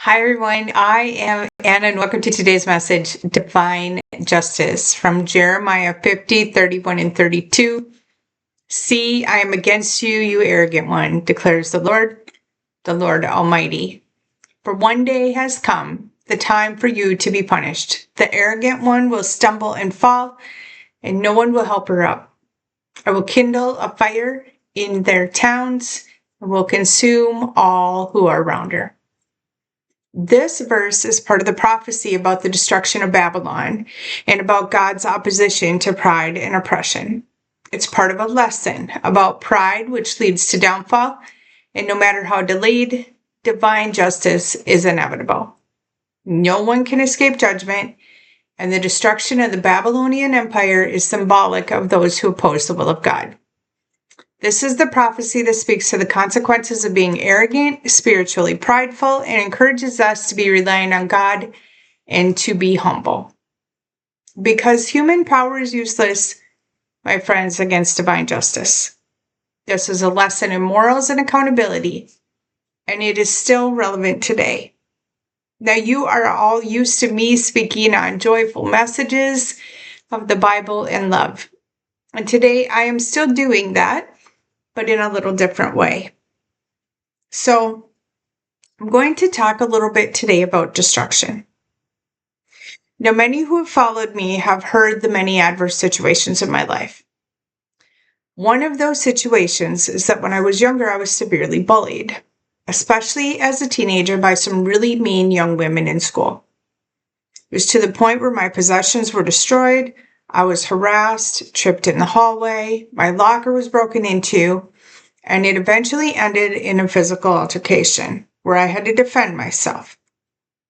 Hi, everyone. I am Anna, and welcome to today's message, Divine Justice, from Jeremiah 50, 31, and 32. See, I am against you, you arrogant one, declares the Lord Almighty. For one day has come, the time for you to be punished. The arrogant one will stumble and fall, and no one will help her up. I will kindle a fire in their towns and will consume all who are around her. This verse is part of the prophecy about the destruction of Babylon and about God's opposition to pride and oppression. It's part of a lesson about pride, which leads to downfall, and no matter how delayed, divine justice is inevitable. No one can escape judgment, and the destruction of the Babylonian Empire is symbolic of those who oppose the will of God. This is the prophecy that speaks to the consequences of being arrogant, spiritually prideful, and encourages us to be reliant on God and to be humble. Because human power is useless, my friends, against divine justice. This is a lesson in morals and accountability, and it is still relevant today. Now, you are all used to me speaking on joyful messages of the Bible and love. And today I am still doing that, but in a little different way. So I'm going to talk a little bit today about destruction. Now, many who have followed me have heard the many adverse situations in my life. One of those situations is that when I was younger, I was severely bullied, especially as a teenager by some really mean young women in school. It was to the point where my possessions were destroyed, I was harassed, tripped in the hallway, my locker was broken into, and it eventually ended in a physical altercation where I had to defend myself.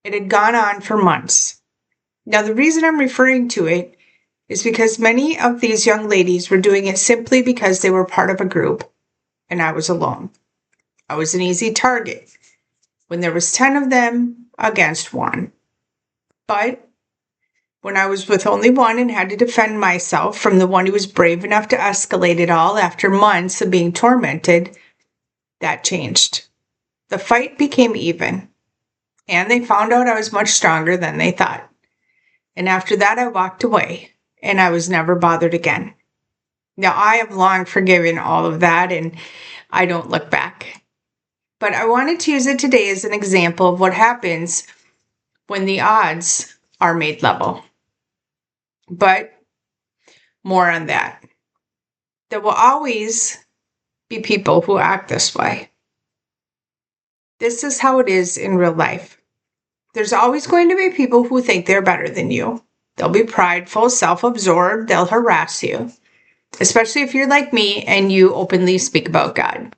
It had gone on for months. Now, the reason I'm referring to it is because many of these young ladies were doing it simply because they were part of a group, and I was alone. I was an easy target when there was 10 of them against one. But when I was with only one and had to defend myself from the one who was brave enough to escalate it all after months of being tormented, that changed. The fight became even, and they found out I was much stronger than they thought. And after that, I walked away, and I was never bothered again. Now, I have long forgiven all of that, and I don't look back. But I wanted to use it today as an example of what happens when the odds are made level. But more on that. There will always be people who act this way. This is how it is in real life. There's always going to be people who think they're better than you. They'll be prideful, self-absorbed, they'll harass you, especially if you're like me and you openly speak about God.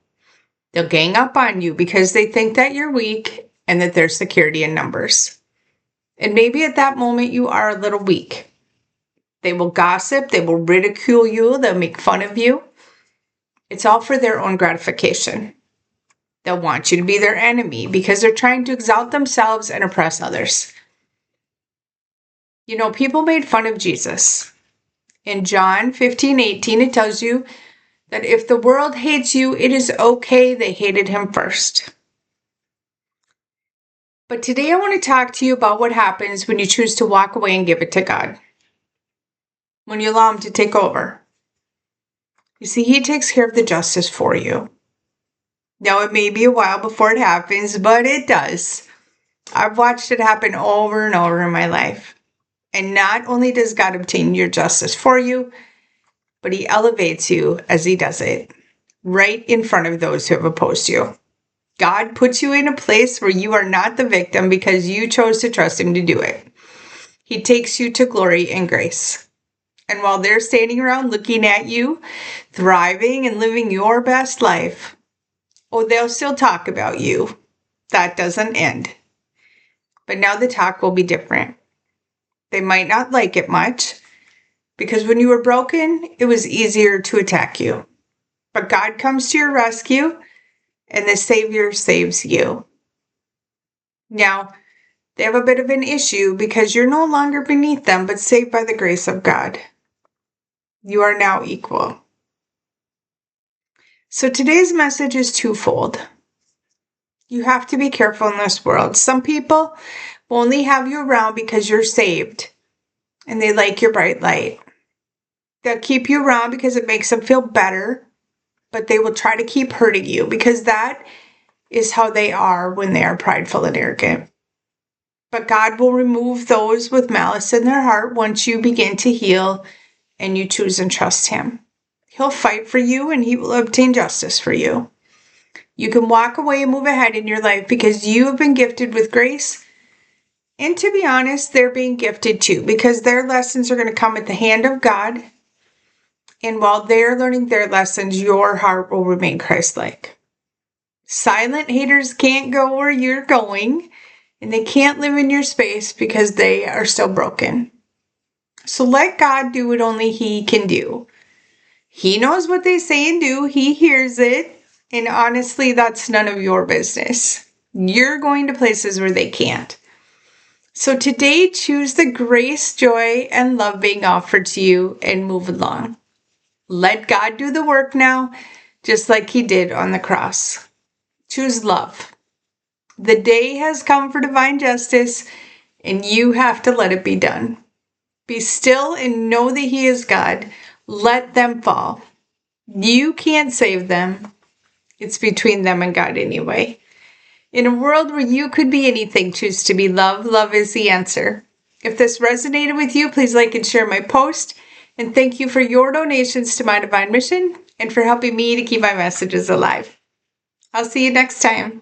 They'll gang up on you because they think that you're weak and that there's security in numbers. And maybe at that moment you are a little weak. They will gossip, they will ridicule you, they'll make fun of you. It's all for their own gratification. They'll want you to be their enemy because they're trying to exalt themselves and oppress others. You know, people made fun of Jesus. In John 15:18, it tells you that if the world hates you, it is okay they hated him first. But today I want to talk to you about what happens when you choose to walk away and give it to God. When you allow him to take over. You see, he takes care of the justice for you. Now, it may be a while before it happens, but it does. I've watched it happen over and over in my life. And not only does God obtain your justice for you, but he elevates you as he does it, right in front of those who have opposed you. God puts you in a place where you are not the victim because you chose to trust him to do it. He takes you to glory and grace. And while they're standing around looking at you, thriving and living your best life, they'll still talk about you. That doesn't end. But now the talk will be different. They might not like it much, because when you were broken, it was easier to attack you. But God comes to your rescue, and the Savior saves you. Now, they have a bit of an issue because you're no longer beneath them, but saved by the grace of God. You are now equal. So today's message is twofold. You have to be careful in this world. Some people will only have you around because you're saved and they like your bright light. They'll keep you around because it makes them feel better, but they will try to keep hurting you because that is how they are when they are prideful and arrogant. But God will remove those with malice in their heart once you begin to heal and you choose and trust Him. He'll fight for you and He will obtain justice for you. You can walk away and move ahead in your life because you have been gifted with grace. And to be honest, they're being gifted too because their lessons are going to come at the hand of God. And while they're learning their lessons, your heart will remain Christ-like. Silent haters can't go where you're going, and they can't live in your space because they are still broken. So let God do what only He can do. He knows what they say and do. He hears it. And honestly, that's none of your business. You're going to places where they can't. So today, choose the grace, joy, and love being offered to you and move along. Let God do the work now, just like He did on the cross. Choose love. The day has come for divine justice, and you have to let it be done. Be still and know that He is God. Let them fall. You can't save them. It's between them and God anyway. In a world where you could be anything, choose to be love. Love is the answer. If this resonated with you, please like and share my post. And thank you for your donations to my divine mission and for helping me to keep my messages alive. I'll see you next time.